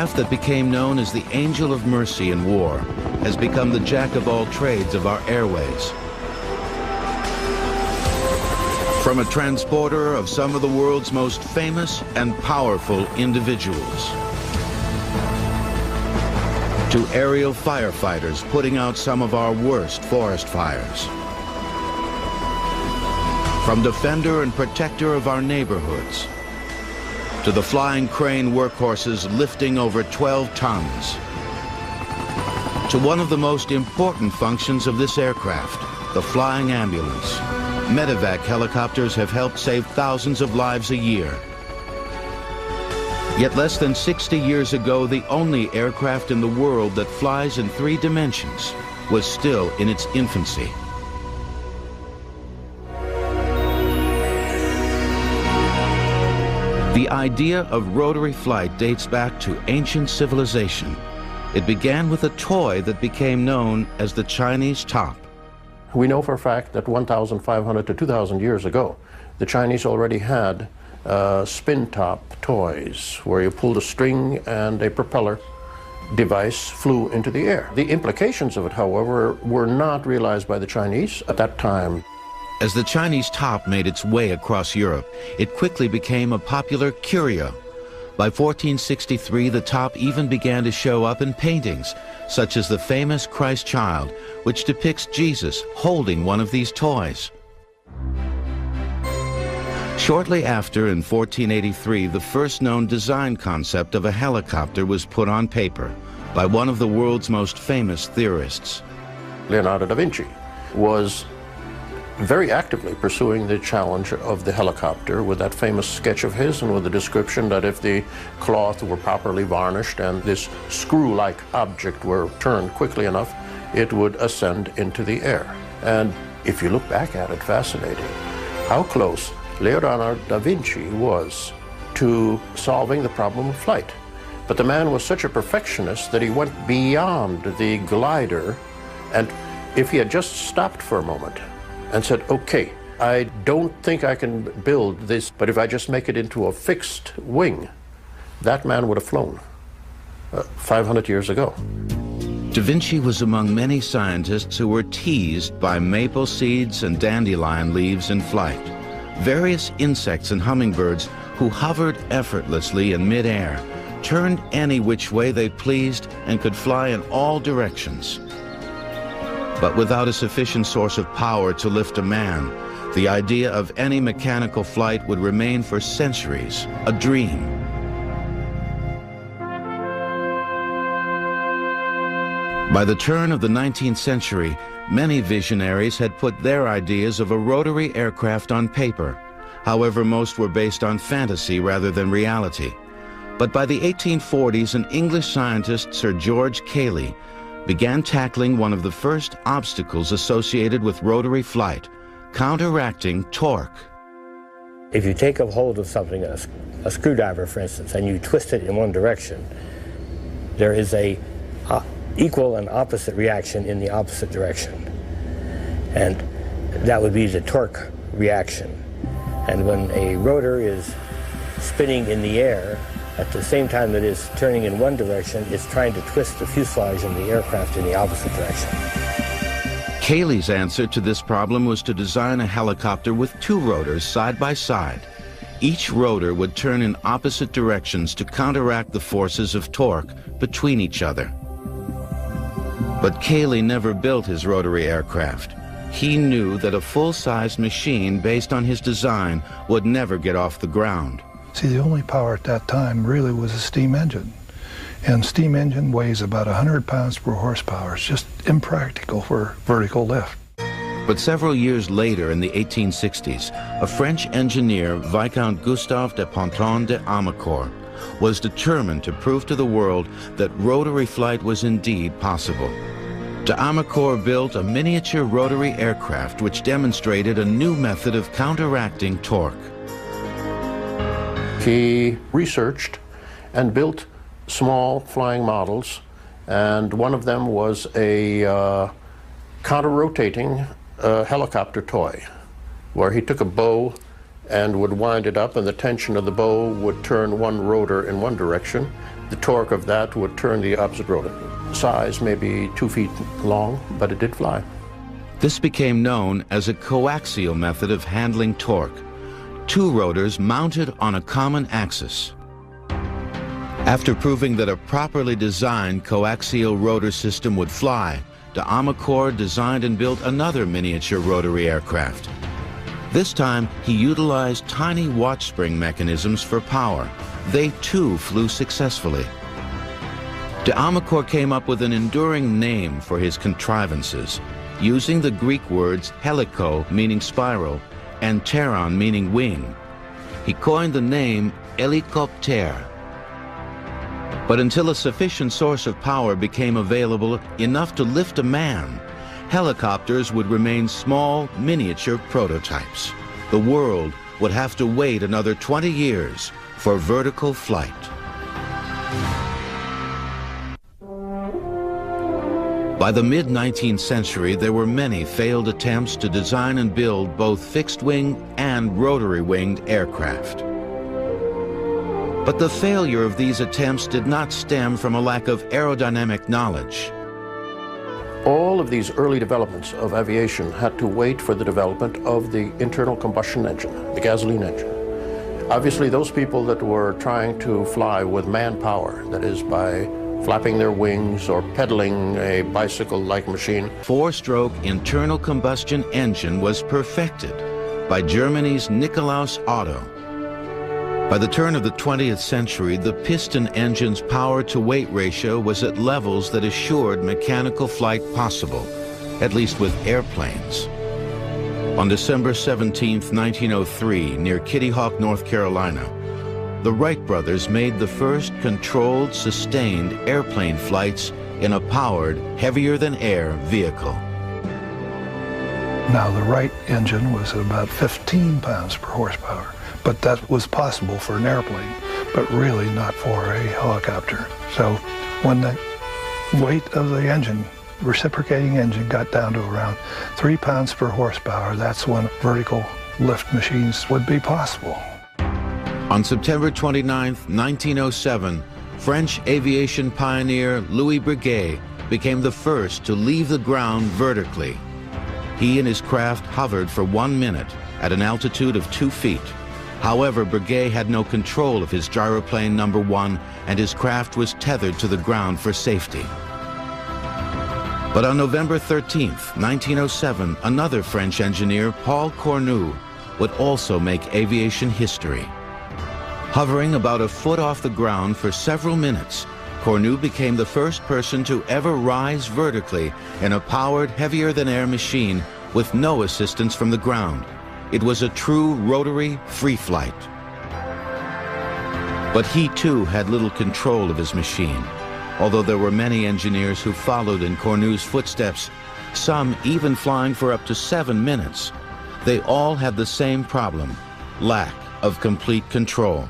craft that became known as the Angel of Mercy in war has become the jack of all trades of our airways. From a transporter of some of the world's most famous and powerful individuals, to aerial firefighters putting out some of our worst forest fires, from defender and protector of our neighborhoods, to the flying crane workhorses lifting over 12 tons, to one of the most important functions of this aircraft, the flying ambulance. Medevac helicopters have helped save thousands of lives a year. Yet less than 60 years ago, the only aircraft in the world that flies in 3 dimensions was still in its infancy. The idea of rotary flight dates back to ancient civilization. It began with a toy that became known as the Chinese top. We know for a fact that 1,500 to 2,000 years ago, the Chinese already had spin-top toys where you pulled a string and a propeller device flew into the air. The implications of it, however, were not realized by the Chinese at that time. As the Chinese top made its way across Europe, it quickly became a popular curio. By 1463, the top even began to show up in paintings, such as the famous Christ Child, which depicts Jesus holding one of these toys. Shortly after, in 1483, the first known design concept of a helicopter was put on paper by one of the world's most famous theorists. Leonardo da Vinci was very actively pursuing the challenge of the helicopter with that famous sketch of his and with the description that if the cloth were properly varnished and this screw-like object were turned quickly enough, it would ascend into the air. And if you look back at it, fascinating how close Leonardo da Vinci was to solving the problem of flight. But the man was such a perfectionist that he went beyond the glider, and if he had just stopped for a moment and said, okay, I don't think I can build this, but if I just make it into a fixed wing, that man would have flown 500 years ago. Da Vinci was among many scientists who were teased by maple seeds and dandelion leaves in flight. Various insects and hummingbirds who hovered effortlessly in midair, turned any which way they pleased, and could fly in all directions. But without a sufficient source of power to lift a man, the idea of any mechanical flight would remain for centuries a dream. By the turn of the 19th century, many visionaries had put their ideas of a rotary aircraft on paper. However, most were based on fantasy rather than reality. But by the 1840s, an English scientist, Sir George Cayley, began tackling one of the first obstacles associated with rotary flight, counteracting torque. If you take a hold of something, a screwdriver for instance, and you twist it in one direction, there is a equal and opposite reaction in the opposite direction. And that would be the torque reaction. And when a rotor is spinning in the air, at the same time that it's turning in one direction, it's trying to twist the fuselage and the aircraft in the opposite direction. Cayley's answer to this problem was to design a helicopter with 2 rotors side by side. Each rotor would turn in opposite directions to counteract the forces of torque between each other. But Cayley never built his rotary aircraft. He knew that a full-sized machine based on his design would never get off the ground. See, the only power at that time really was a steam engine. And steam engine weighs about 100 pounds per horsepower. It's just impractical for vertical lift. But several years later, in the 1860s, a French engineer, Viscount Gustave de Ponton de Amécourt, was determined to prove to the world that rotary flight was indeed possible. De Amécourt built a miniature rotary aircraft which demonstrated a new method of counteracting torque. He researched and built small flying models, and one of them was a counter-rotating helicopter toy, where he took a bow and would wind it up, and the tension of the bow would turn one rotor in one direction, The torque of that would turn the opposite rotor. Size maybe 2 feet long, but it did fly. This became known as a coaxial method of handling torque. Two rotors mounted on a common axis. After proving that a properly designed coaxial rotor system would fly, d'Amécourt designed and built another miniature rotary aircraft. This time, he utilized tiny watch spring mechanisms for power. They too flew successfully. D'Amécourt came up with an enduring name for his contrivances, using the Greek words heliko, meaning spiral, and pteron, meaning wing. He coined the name hélicoptère. But until a sufficient source of power became available, enough to lift a man, helicopters would remain small, miniature prototypes. The world would have to wait another 20 years for vertical flight. By the mid-19th century, there were many failed attempts to design and build both fixed-wing and rotary-winged aircraft. But the failure of these attempts did not stem from a lack of aerodynamic knowledge. All of these early developments of aviation had to wait for the development of the internal combustion engine, the gasoline engine. Obviously, those people that were trying to fly with manpower, that is by flapping their wings or pedaling a bicycle-like machine. Four-stroke internal combustion engine was perfected by Germany's Nikolaus Otto. By the turn of the 20th century, the piston engine's power-to-weight ratio was at levels that assured mechanical flight possible, at least with airplanes. On December 17, 1903, near Kitty Hawk, North Carolina, the Wright brothers made the first controlled, sustained airplane flights in a powered, heavier-than-air vehicle. Now, the Wright engine was at about 15 pounds per horsepower, but that was possible for an airplane, but really not for a helicopter. So when the weight of the engine, reciprocating engine, got down to around 3 pounds per horsepower, that's when vertical lift machines would be possible. On September 29, 1907, French aviation pioneer Louis Breguet became the first to leave the ground vertically. He and his craft hovered for 1 minute at an altitude of 2 feet. However, Breguet had no control of his gyroplane number 1, and his craft was tethered to the ground for safety. But on November 13, 1907, another French engineer, Paul Cornu, would also make aviation history. Hovering about a foot off the ground for several minutes, Cornu became the first person to ever rise vertically in a powered, heavier-than-air machine with no assistance from the ground. It was a true rotary free flight. But he too had little control of his machine. Although there were many engineers who followed in Cornu's footsteps, some even flying for up to 7 minutes, they all had the same problem: lack of complete control.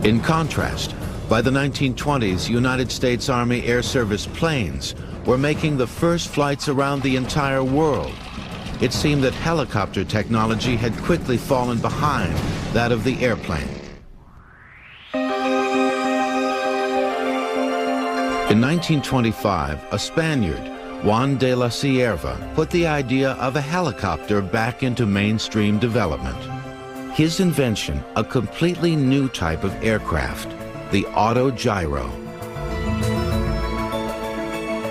In contrast, by the 1920s, United States Army Air Service planes were making the first flights around the entire world. It seemed that helicopter technology had quickly fallen behind that of the airplane. In 1925, a Spaniard, Juan de la Cierva, put the idea of a helicopter back into mainstream development. His invention, a completely new type of aircraft, the autogyro.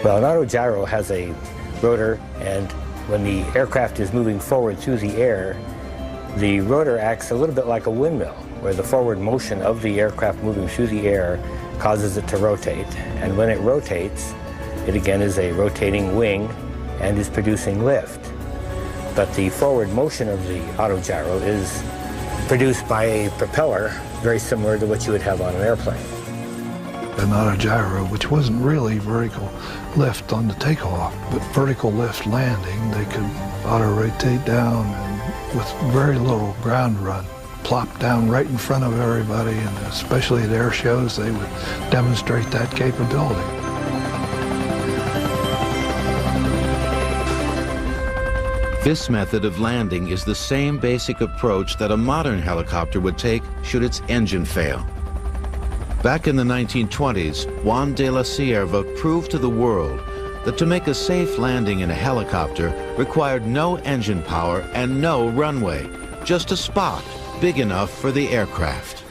Well, an autogyro has a rotor, and when the aircraft is moving forward through the air, the rotor acts a little bit like a windmill, where the forward motion of the aircraft moving through the air causes it to rotate. And when it rotates, it again is a rotating wing and is producing lift. But the forward motion of the autogyro is produced by a propeller very similar to what you would have on an airplane. An autogyro, which wasn't really vertical lift on the takeoff, but vertical lift landing, they could auto-rotate down and with very little ground run, plop down right in front of everybody, and especially at air shows, they would demonstrate that capability. This method of landing is the same basic approach that a modern helicopter would take should its engine fail. Back in the 1920s, Juan de la Cierva proved to the world that to make a safe landing in a helicopter required no engine power and no runway, just a spot big enough for the aircraft.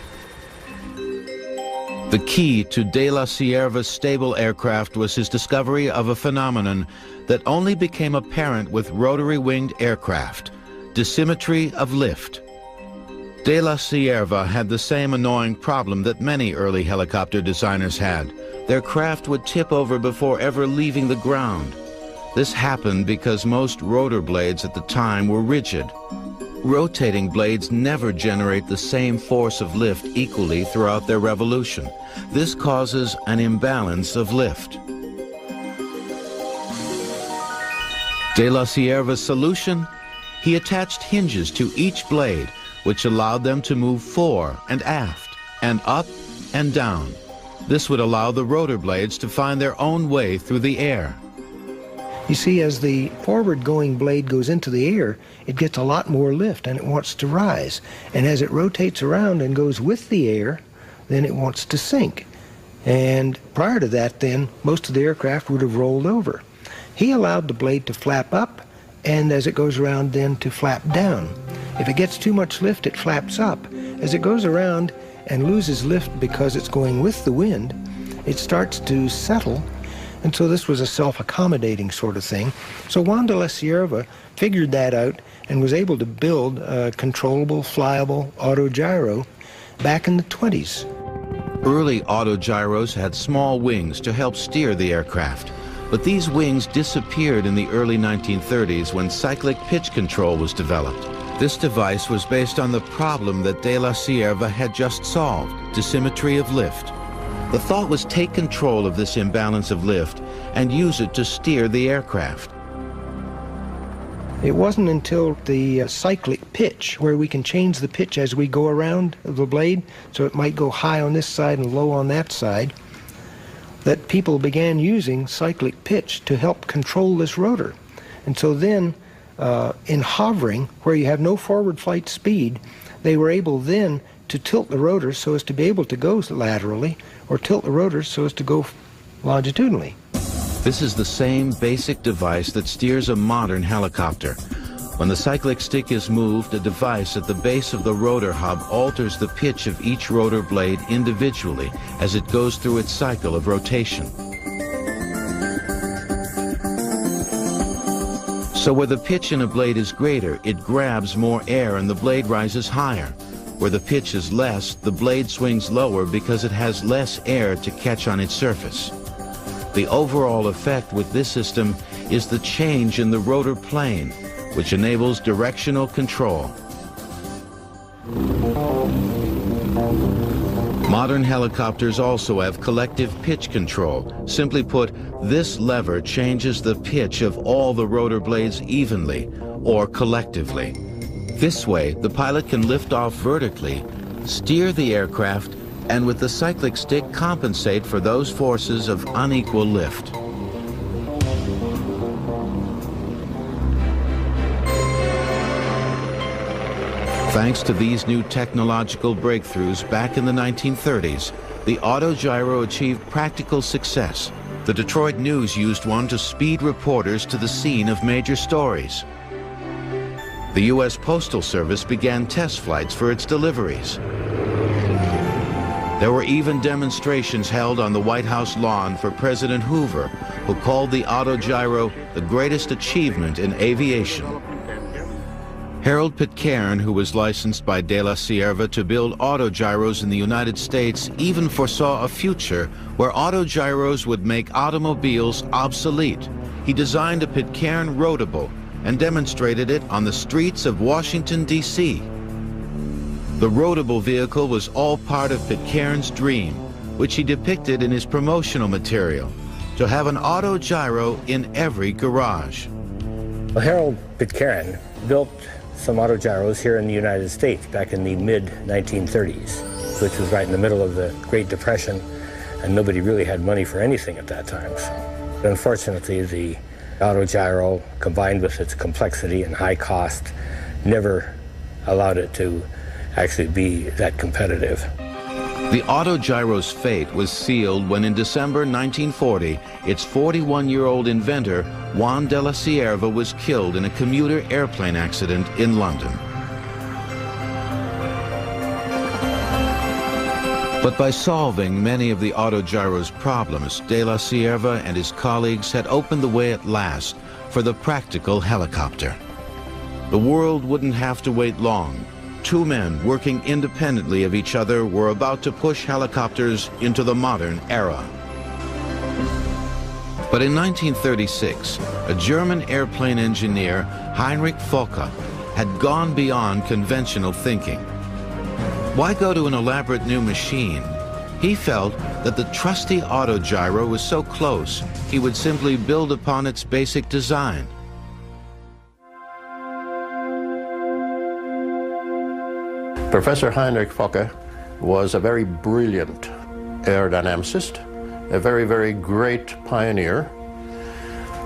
The key to de la Cierva's stable aircraft was his discovery of a phenomenon that only became apparent with rotary-winged aircraft: dissymmetry of lift. De la Cierva had the same annoying problem that many early helicopter designers had. Their craft would tip over before ever leaving the ground. This happened because most rotor blades at the time were rigid. Rotating blades never generate the same force of lift equally throughout their revolution. This causes an imbalance of lift. De la Cierva's solution? He attached hinges to each blade, which allowed them to move fore and aft, and up and down. This would allow the rotor blades to find their own way through the air. You see, as the forward-going blade goes into the air, it gets a lot more lift and it wants to rise. And as it rotates around and goes with the air, then it wants to sink. And prior to that, then, most of the aircraft would have rolled over. He allowed the blade to flap up, and as it goes around, then to flap down. If it gets too much lift, it flaps up. As it goes around and loses lift because it's going with the wind, it starts to settle. And so this was a self-accommodating sort of thing. So Juan de la Cierva figured that out and was able to build a controllable, flyable autogyro back in the 20s. Early autogyros had small wings to help steer the aircraft, but these wings disappeared in the early 1930s when cyclic pitch control was developed. This device was based on the problem that de la Cierva had just solved: dissymmetry of lift. The thought was take control of this imbalance of lift and use it to steer the aircraft. It wasn't until the cyclic pitch, where we can change the pitch as we go around the blade, so it might go high on this side and low on that side, that people began using cyclic pitch to help control this rotor. And so then, in hovering, where you have no forward flight speed, they were able then to tilt the rotor so as to be able to go laterally, or tilt the rotor so as to go longitudinally. This is the same basic device that steers a modern helicopter. When the cyclic stick is moved, a device at the base of the rotor hub alters the pitch of each rotor blade individually as it goes through its cycle of rotation. So where the pitch in a blade is greater, it grabs more air and the blade rises higher. Where the pitch is less, the blade swings lower because it has less air to catch on its surface. The overall effect with this system is the change in the rotor plane, which enables directional control. Modern helicopters also have collective pitch control. Simply put, this lever changes the pitch of all the rotor blades evenly or collectively. This way, the pilot can lift off vertically, steer the aircraft, and with the cyclic stick compensate for those forces of unequal lift. Thanks to these new technological breakthroughs back in the 1930s, the autogyro achieved practical success. The Detroit News used one to speed reporters to the scene of major stories. The U.S. Postal Service began test flights for its deliveries. There were even demonstrations held on the White House lawn for President Hoover, who called the autogyro the greatest achievement in aviation. Harold Pitcairn, who was licensed by de la Cierva to build autogyros in the United States, even foresaw a future where autogyros would make automobiles obsolete. He designed a Pitcairn rotable and demonstrated it on the streets of Washington, D.C. The rotable vehicle was all part of Pitcairn's dream, which he depicted in his promotional material, to have an autogyro in every garage. Well, Harold Pitcairn built some autogyros here in the United States back in the mid-1930s, which was right in the middle of the Great Depression, and nobody really had money for anything at that time. So, unfortunately, the autogyro, combined with its complexity and high cost, never allowed it to actually be that competitive. The autogyro's fate was sealed when in December 1940, its 41-year-old inventor, Juan de la Cierva, was killed in a commuter airplane accident in London. But by solving many of the autogyro's problems, de la Cierva and his colleagues had opened the way at last for the practical helicopter. The world wouldn't have to wait long. Two men working independently of each other were about to push helicopters into the modern era. But in 1936, a German airplane engineer, Heinrich Fokker, had gone beyond conventional thinking. Why go to an elaborate new machine? He felt that the trusty autogyro was so close, he would simply build upon its basic design. Professor Heinrich Fokker was a very brilliant aerodynamicist, a very, very great pioneer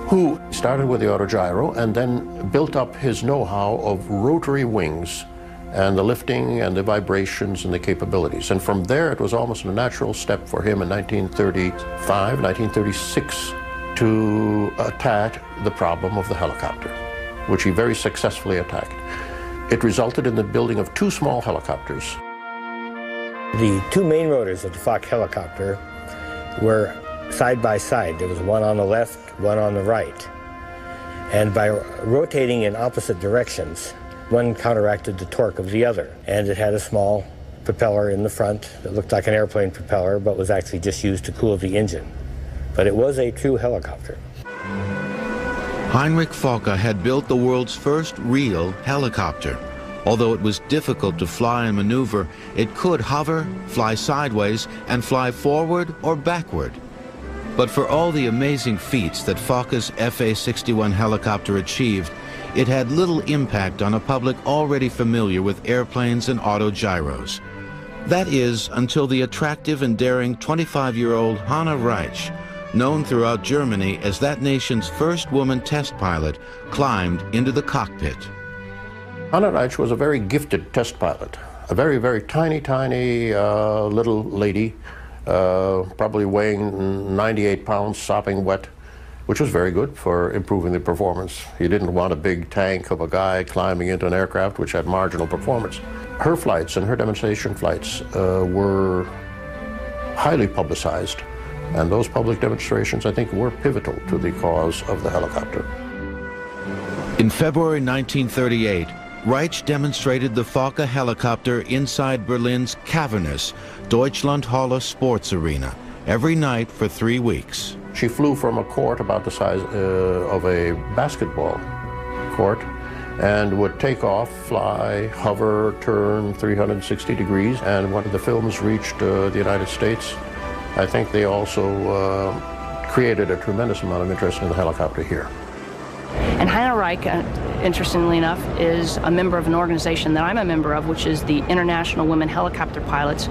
who started with the autogyro and then built up his know-how of rotary wings and the lifting and the vibrations and the capabilities. And from there, it was almost a natural step for him in 1935, 1936 to attack the problem of the helicopter, which he very successfully attacked. It resulted in the building of two small helicopters. The two main rotors of the Fokker helicopter were side by side. There was one on the left, one on the right. And by rotating in opposite directions, one counteracted the torque of the other. And it had a small propeller in the front that looked like an airplane propeller, but was actually just used to cool the engine. But it was a true helicopter. Heinrich Fokker had built the world's first real helicopter. Although it was difficult to fly and maneuver, it could hover, fly sideways, and fly forward or backward. But for all the amazing feats that Fokker's FA-61 helicopter achieved, it had little impact on a public already familiar with airplanes and autogyros. That is, until the attractive and daring 25-year-old Hanne Reitsch, known throughout Germany as that nation's first woman test pilot, climbed into the cockpit. Hanne Reitsch was a very gifted test pilot, a very, very tiny, little lady, probably weighing 98 pounds, sopping wet, which was very good for improving the performance. You didn't want a big tank of a guy climbing into an aircraft which had marginal performance. Her flights and her demonstration flights were highly publicized, and those public demonstrations, I think, were pivotal to the cause of the helicopter. In February 1938, Reitsch demonstrated the Fokker helicopter inside Berlin's cavernous Deutschlandhalle Sports Arena every night for 3 weeks. She flew from a court about the size of a basketball court and would take off, fly, hover, turn 360 degrees. And when the films reached the United States, I think they also created a tremendous amount of interest in the helicopter here. And Hanne Reitsch, interestingly enough, is a member of an organization that I'm a member of, which is the International Women Helicopter Pilots,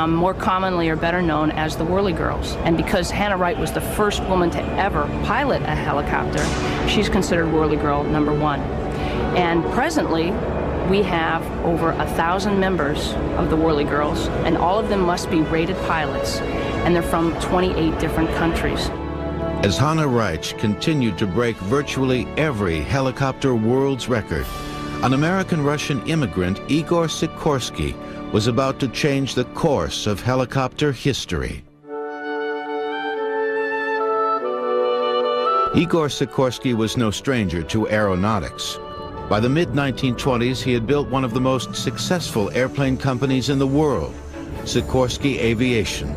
more commonly or better known as the Whirly Girls. And because Hanne Reitsch was the first woman to ever pilot a helicopter, she's considered Whirly Girl #1. And presently, we have over 1,000 members of the Whirly Girls, and all of them must be rated pilots, and they're from 28 different countries. As Hanne Reitsch continued to break virtually every helicopter world's record, an American-Russian immigrant, Igor Sikorsky, was about to change the course of helicopter history. Igor Sikorsky was no stranger to aeronautics. By the mid-1920s, he had built one of the most successful airplane companies in the world, Sikorsky Aviation.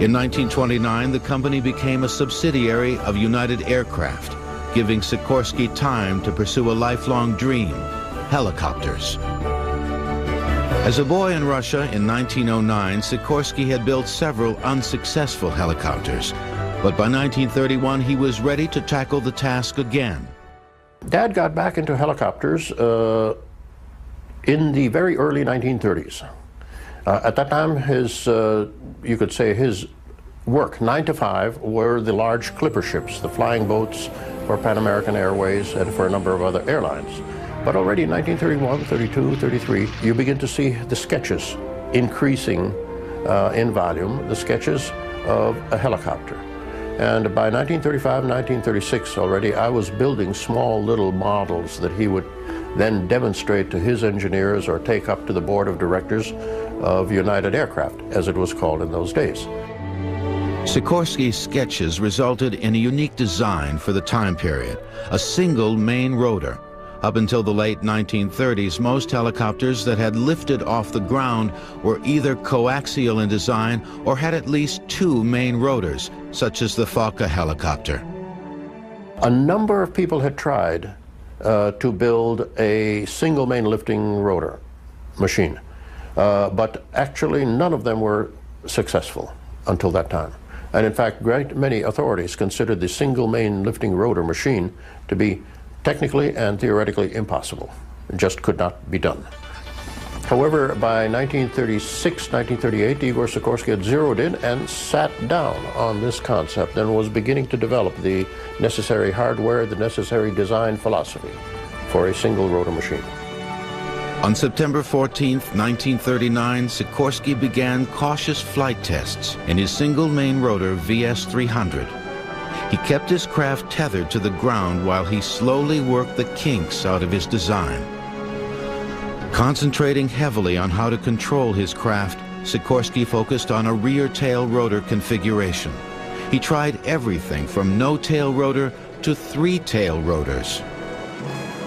In 1929, the company became a subsidiary of United Aircraft, giving Sikorsky time to pursue a lifelong dream, helicopters. As a boy in Russia in 1909, Sikorsky had built several unsuccessful helicopters, but by 1931, he was ready to tackle the task again. Dad got back into helicopters in the very early 1930s. At that time, you could say his work, 9 to 5, were the large clipper ships, the flying boats for Pan American Airways and for a number of other airlines. But already in 1931, 32, 33, you begin to see the sketches increasing in volume the sketches of a helicopter. And by 1935, 1936 already, I was building small little models that he would then demonstrate to his engineers or take up to the board of directors of United Aircraft, as it was called in those days. Sikorsky's sketches resulted in a unique design for the time period, a single main rotor. Up until the late 1930s, most helicopters that had lifted off the ground were either coaxial in design or had at least two main rotors, such as the Fokker helicopter. A number of people had tried to build a single main lifting rotor machine, but actually none of them were successful until that time. And in fact, great many authorities considered the single main lifting rotor machine to be technically and theoretically impossible. It just could not be done. However, by 1936, 1938, Igor Sikorsky had zeroed in and sat down on this concept and was beginning to develop the necessary hardware, the necessary design philosophy for a single rotor machine. On September 14, 1939, Sikorsky began cautious flight tests in his single main rotor VS-300. He kept his craft tethered to the ground while he slowly worked the kinks out of his design. Concentrating heavily on how to control his craft, Sikorsky focused on a rear tail rotor configuration. He tried everything from no tail rotor to three tail rotors.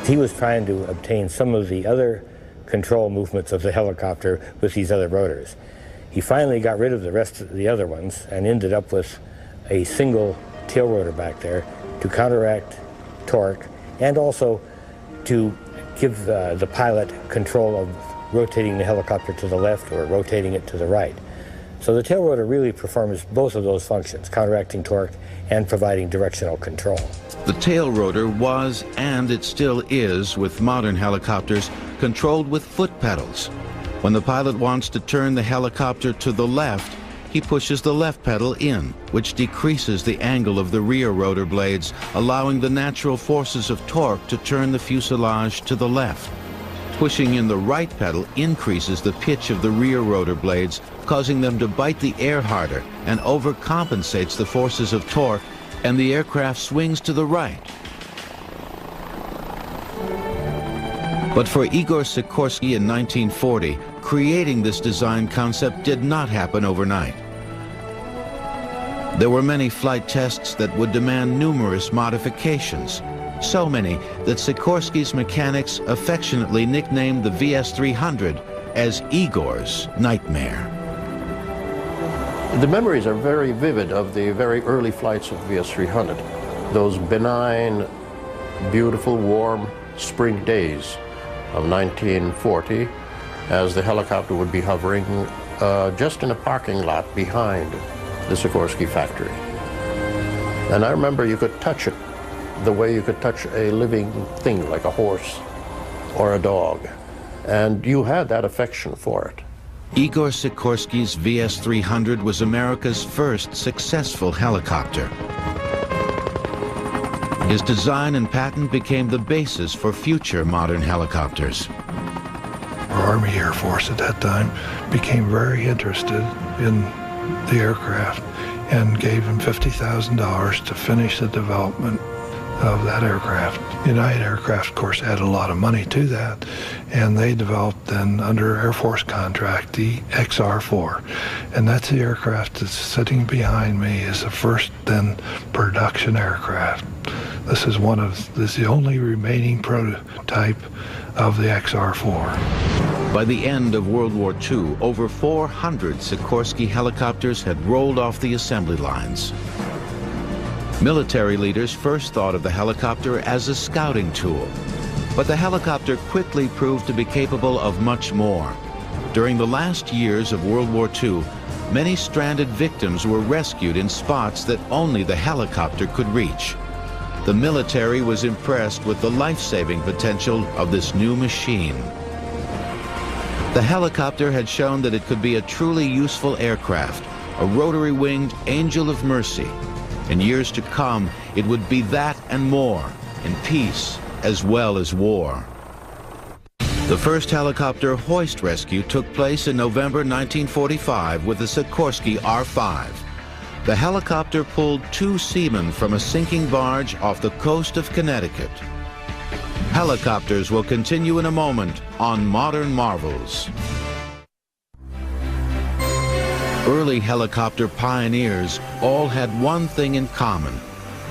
He was trying to obtain some of the other control movements of the helicopter with these other rotors. He finally got rid of the rest of the other ones and ended up with a single tail rotor back there to counteract torque and also to give the pilot control of rotating the helicopter to the left or rotating it to the right. So the tail rotor really performs both of those functions, counteracting torque and providing directional control. The tail rotor was, and it still is with modern helicopters, controlled with foot pedals. When the pilot wants to turn the helicopter to the left, he pushes the left pedal in, which decreases the angle of the rear rotor blades, allowing the natural forces of torque to turn the fuselage to the left. Pushing in the right pedal increases the pitch of the rear rotor blades, causing them to bite the air harder and overcompensates the forces of torque, and the aircraft swings to the right. But for Igor Sikorsky in 1940, creating this design concept did not happen overnight. There were many flight tests that would demand numerous modifications, so many that Sikorsky's mechanics affectionately nicknamed the VS-300 as Igor's nightmare. The memories are very vivid of the very early flights of VS-300, those benign, beautiful, warm spring days of 1940, as the helicopter would be hovering just in a parking lot behind the Sikorsky factory. And I remember you could touch it the way you could touch a living thing like a horse or a dog, and you had that affection for it. Igor Sikorsky's VS-300 was America's first successful helicopter. His design and patent became the basis for future modern helicopters. Our Army Air Force at that time became very interested in the aircraft and gave him $50,000 to finish the development of that aircraft. United Aircraft, of course, added a lot of money to that, and they developed then, under Air Force contract, the XR-4. And that's the aircraft that's sitting behind me, is the first then production aircraft. This is the only remaining prototype of the XR-4. By the end of World War II, over 400 Sikorsky helicopters had rolled off the assembly lines. Military leaders first thought of the helicopter as a scouting tool, but the helicopter quickly proved to be capable of much more. During the last years of World War II, many stranded victims were rescued in spots that only the helicopter could reach. The military was impressed with the life-saving potential of this new machine. The helicopter had shown that it could be a truly useful aircraft, a rotary-winged angel of mercy. In years to come, it would be that and more, in peace as well as war. The first helicopter hoist rescue took place in November 1945 with the Sikorsky R-5. The helicopter pulled 2 seamen from a sinking barge off the coast of Connecticut. Helicopters will continue in a moment on Modern Marvels. Early helicopter pioneers all had one thing in common.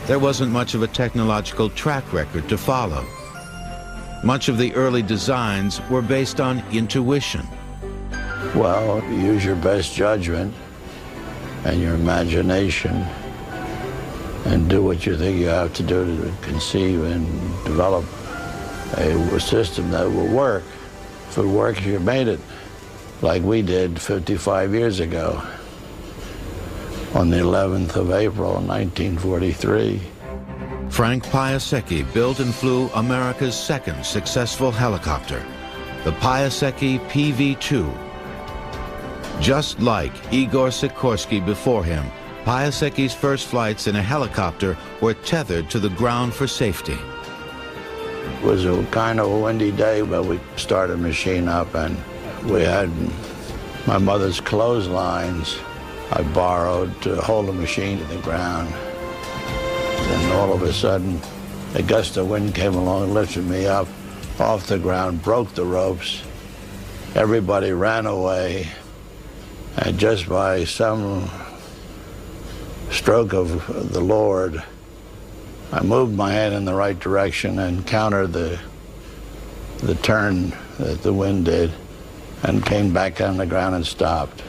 There wasn't much of a technological track record to follow. Much of the early designs were based on intuition. Well, use your best judgment and your imagination and do what you think you have to do to conceive and develop a system that will work. If it works, you made it, like we did 55 years ago on the 11th of April, 1943. Frank Piasecki built and flew America's second successful helicopter, the Piasecki PV-2. Just like Igor Sikorsky before him, Piasecki's first flights in a helicopter were tethered to the ground for safety. It was a kind of a windy day, but we started the machine up, and we had my mother's clotheslines I borrowed to hold the machine to the ground. And all of a sudden, a gust of wind came along, lifted me up off the ground, broke the ropes. Everybody ran away, and just by some stroke of the Lord, I moved my head in the right direction and countered the turn that the wind did, and came back on the ground and stopped.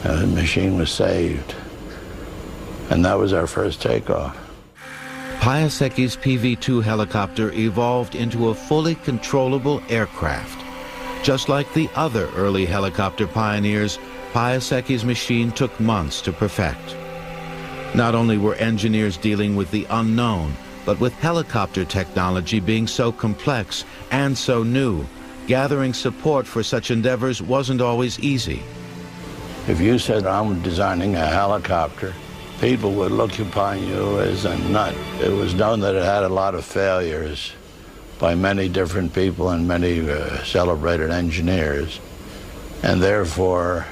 And the machine was saved. And that was our first takeoff. Piasecki's PV-2 helicopter evolved into a fully controllable aircraft. Just like the other early helicopter pioneers, Piasecki's machine took months to perfect. Not only were engineers dealing with the unknown, but with helicopter technology being so complex and so new, gathering support for such endeavors wasn't always easy. If you said, I'm designing a helicopter, people would look upon you as a nut. It was known that it had a lot of failures by many different people and many celebrated engineers. And therefore,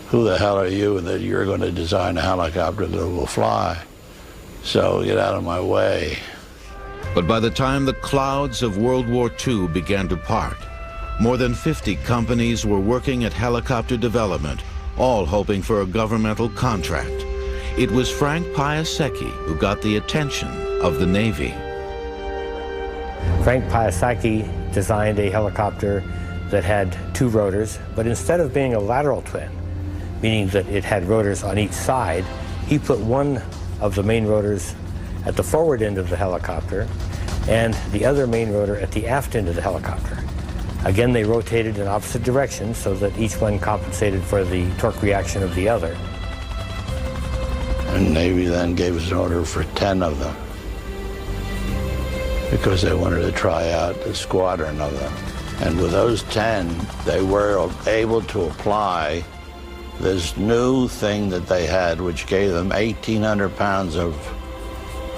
who the hell are you that you're going to design a helicopter that will fly? So get out of my way. But by the time the clouds of World War II began to part, more than 50 companies were working at helicopter development, all hoping for a governmental contract. It was Frank Piasecki who got the attention of the Navy. Frank Piasecki designed a helicopter that had 2 rotors, but instead of being a lateral twin, meaning that it had rotors on each side, he put one of the main rotors at the forward end of the helicopter and the other main rotor at the aft end of the helicopter. Again, they rotated in opposite directions so that each one compensated for the torque reaction of the other. And Navy then gave us an order for 10 of them because they wanted to try out a squadron of them. And with those 10, they were able to apply this new thing that they had, which gave them 1,800 pounds of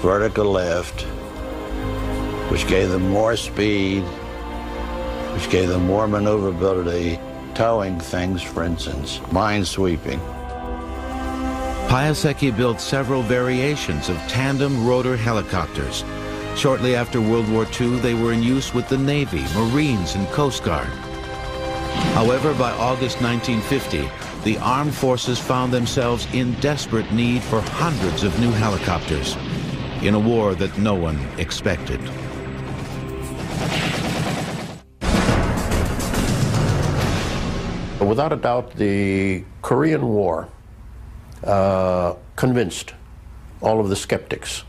vertical lift, which gave them more speed, which gave them more maneuverability, towing things, for instance, minesweeping. Piasecki built several variations of tandem rotor helicopters. Shortly after World War II, they were in use with the Navy, Marines, and Coast Guard. However, by August 1950, the armed forces found themselves in desperate need for hundreds of new helicopters in a war that no one expected. Without a doubt, the Korean War convinced all of the skeptics,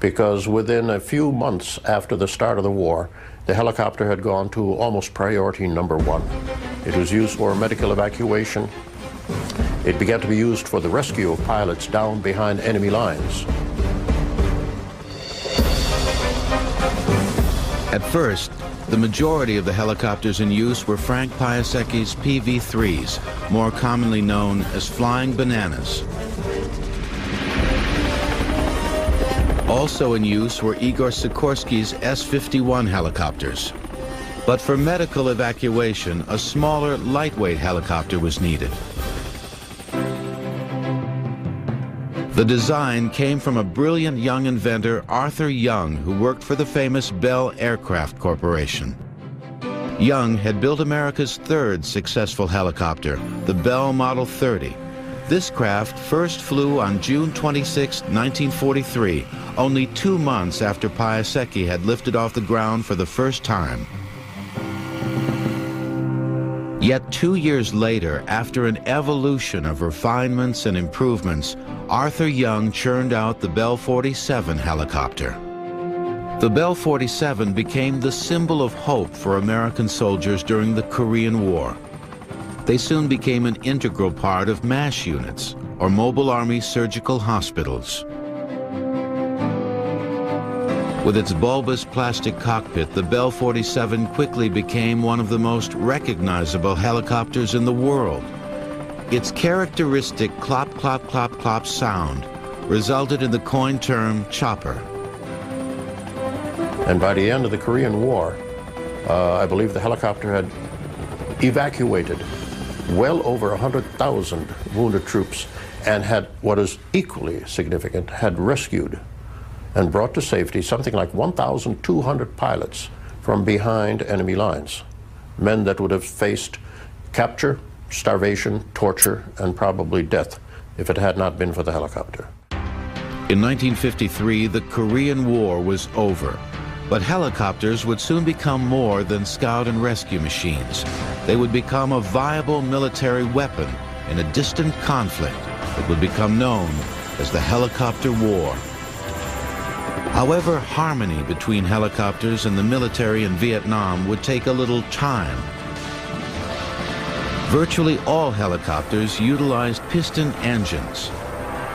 because within a few months after the start of the war, the helicopter had gone to almost priority number 1. It was used for medical evacuation. It began to be used for the rescue of pilots down behind enemy lines. At first, the majority of the helicopters in use were Frank Piasecki's PV-3s, more commonly known as Flying Bananas. Also in use were Igor Sikorsky's S-51 helicopters. But for medical evacuation, a smaller, lightweight helicopter was needed. The design came from a brilliant young inventor, Arthur Young, who worked for the famous Bell Aircraft Corporation. Young had built America's third successful helicopter, the Bell Model 30. This craft first flew on June 26, 1943, only 2 months after Piasecki had lifted off the ground for the first time. Yet 2 years later, after an evolution of refinements and improvements, Arthur Young churned out the Bell 47 helicopter. The Bell 47 became the symbol of hope for American soldiers during the Korean War. They soon became an integral part of MASH units, or Mobile Army Surgical Hospitals. With its bulbous plastic cockpit, the Bell 47 quickly became one of the most recognizable helicopters in the world. Its characteristic clop, clop, clop, clop sound resulted in the coined term chopper. And by the end of the Korean War, I believe the helicopter had evacuated well over 100,000 wounded troops and had, what is equally significant, had rescued and brought to safety something like 1,200 pilots from behind enemy lines, men that would have faced capture, starvation, torture, and probably death if it had not been for the helicopter. In 1953, the Korean War was over, but helicopters would soon become more than scout and rescue machines. They would become a viable military weapon in a distant conflict that would become known as the Helicopter War. However, harmony between helicopters and the military in Vietnam would take a little time. Virtually all helicopters utilized piston engines,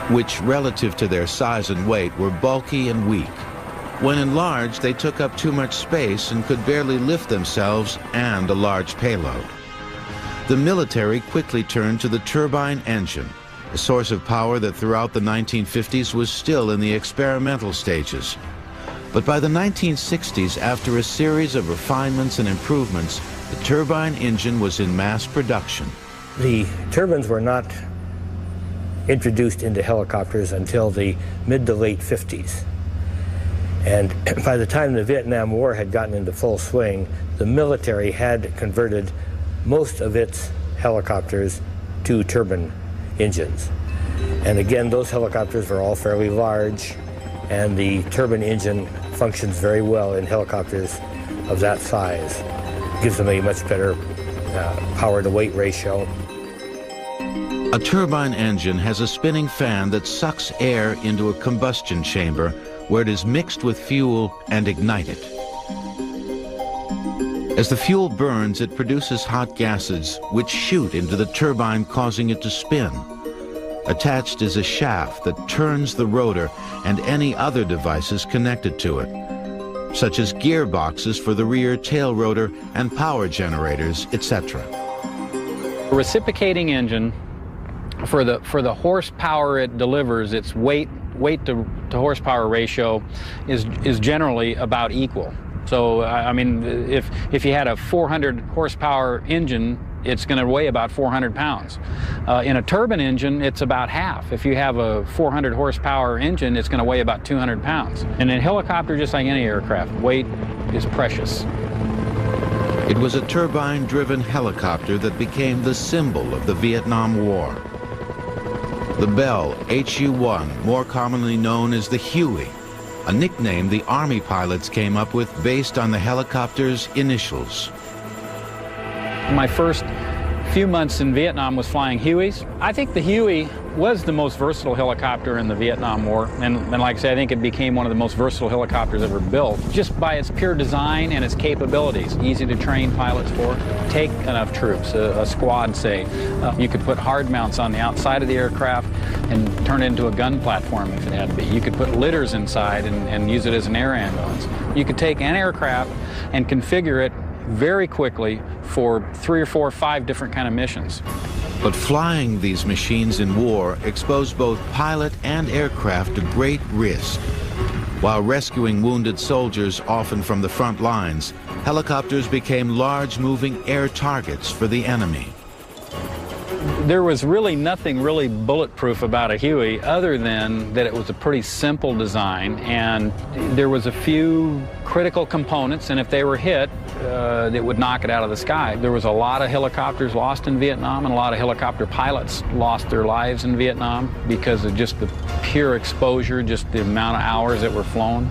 which relative to their size and weight were bulky and weak. When enlarged, they took up too much space and could barely lift themselves and a large payload. The military quickly turned to the turbine engine, a source of power that throughout the 1950s was still in the experimental stages. But by the 1960s, after a series of refinements and improvements, the turbine engine was in mass production. The turbines were not introduced into helicopters until the mid to late 50s. And by the time the Vietnam War had gotten into full swing, the military had converted most of its helicopters to turbine engines. And again, those helicopters were all fairly large, and the turbine engine functions very well in helicopters of that size. It gives them a much better power-to-weight ratio. A turbine engine has a spinning fan that sucks air into a combustion chamber where it is mixed with fuel and ignited. As the fuel burns, it produces hot gases which shoot into the turbine, causing it to spin. Attached is a shaft that turns the rotor and any other devices connected to it, such as gearboxes for the rear tail rotor and power generators, etc. A reciprocating engine, for the horsepower it delivers, its weight to horsepower ratio is generally about equal. So, I mean, if you had a 400 horsepower engine, it's going to weigh about 400 pounds. In a turbine engine, it's about half. If you have a 400 horsepower engine, it's going to weigh about 200 pounds. And in a helicopter, just like any aircraft, weight is precious. It was a turbine-driven helicopter that became the symbol of the Vietnam War. The Bell HU-1, more commonly known as the Huey, a nickname the Army pilots came up with based on the helicopter's initials. My first few months in Vietnam was flying Hueys. I think the Huey was the most versatile helicopter in the Vietnam War, and like I said, I think it became one of the most versatile helicopters ever built, just by its pure design and its capabilities. Easy to train pilots for, take enough troops, a squad say. You could put hard mounts on the outside of the aircraft and turn it into a gun platform if it had to be. You could put litters inside and use it as an air ambulance. You could take an aircraft and configure it very quickly for 3 or 4 or 5 different kind of missions. But flying these machines in war exposed both pilot and aircraft to great risk. While rescuing wounded soldiers, often from the front lines, helicopters became large moving air targets for the enemy. There was really nothing really bulletproof about a Huey other than that it was a pretty simple design, and there was a few critical components, and if they were hit, it would knock it out of the sky. There was a lot of helicopters lost in Vietnam, and a lot of helicopter pilots lost their lives in Vietnam because of just the pure exposure, just the amount of hours that were flown.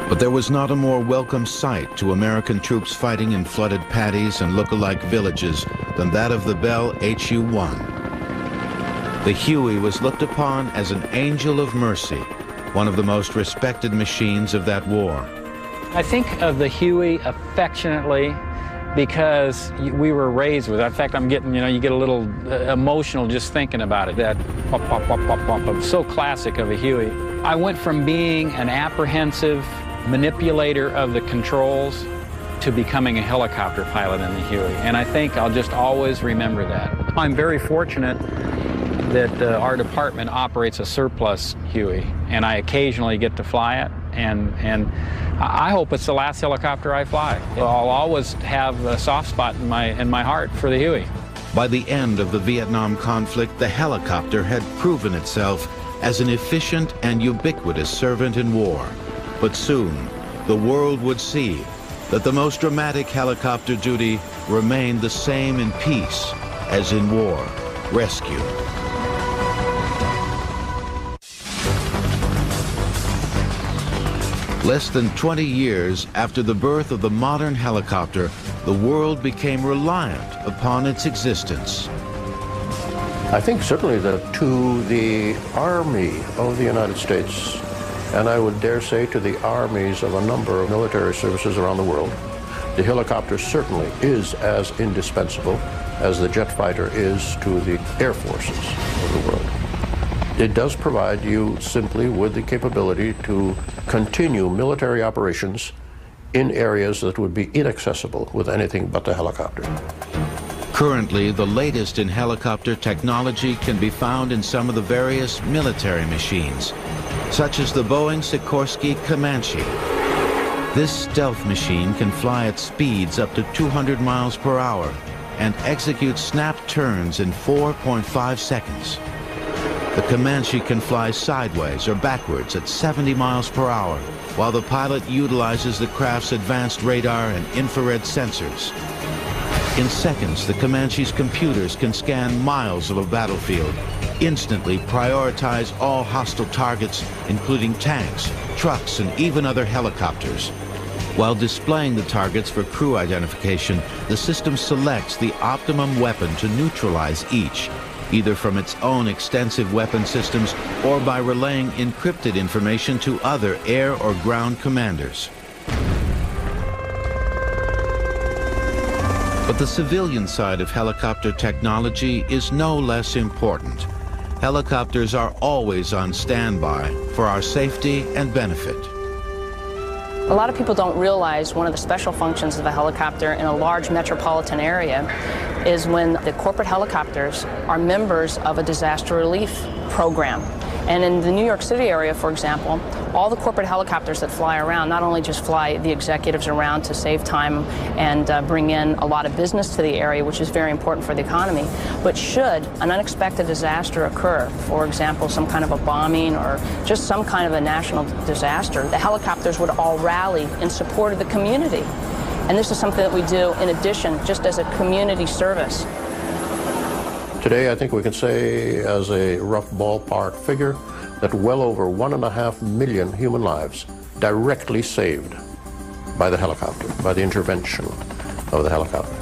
But there was not a more welcome sight to American troops fighting in flooded paddies and look-alike villages than that of the Bell HU-1. The Huey was looked upon as an angel of mercy, one of the most respected machines of that war. I think of the Huey affectionately because we were raised with it. In fact, I'm getting, you get a little emotional just thinking about it. That pop, pop, pop, pop, pop, so classic of a Huey. I went from being an apprehensive manipulator of the controls to becoming a helicopter pilot in the Huey, and I think I'll just always remember that. I'm very fortunate that our department operates a surplus Huey, and I occasionally get to fly it, and I hope it's the last helicopter I fly. I'll always have a soft spot in my heart for the Huey. By the end of the Vietnam conflict, the helicopter had proven itself as an efficient and ubiquitous servant in war. But soon, the world would see that the most dramatic helicopter duty remained the same in peace as in war, rescue. Less than 20 years after the birth of the modern helicopter, the world became reliant upon its existence. I think certainly that to the Army of the United States, and I would dare say to the armies of a number of military services around the world, the helicopter certainly is as indispensable as the jet fighter is to the air forces of the world. It does provide you simply with the capability to continue military operations in areas that would be inaccessible with anything but the helicopter. Currently, the latest in helicopter technology can be found in some of the various military machines, such as the Boeing Sikorsky Comanche. This stealth machine can fly at speeds up to 200 miles per hour and execute snap turns in 4.5 seconds. The Comanche can fly sideways or backwards at 70 miles per hour, while the pilot utilizes the craft's advanced radar and infrared sensors. In seconds, the Comanche's computers can scan miles of a battlefield, instantly prioritize all hostile targets, including tanks, trucks, and even other helicopters. While displaying the targets for crew identification, the system selects the optimum weapon to neutralize each, either from its own extensive weapon systems or by relaying encrypted information to other air or ground commanders. But the civilian side of helicopter technology is no less important. Helicopters are always on standby for our safety and benefit. A lot of people don't realize one of the special functions of a helicopter in a large metropolitan area is when the corporate helicopters are members of a disaster relief program. And in the New York City area, for example, all the corporate helicopters that fly around not only just fly the executives around to save time and bring in a lot of business to the area, which is very important for the economy, but should an unexpected disaster occur, for example, some kind of a bombing or just some kind of a national disaster, the helicopters would all rally in support of the community. And this is something that we do in addition, just as a community service. Today, I think we can say, as a rough ballpark figure, that well over 1.5 million human lives directly saved by the helicopter, by the intervention of the helicopter.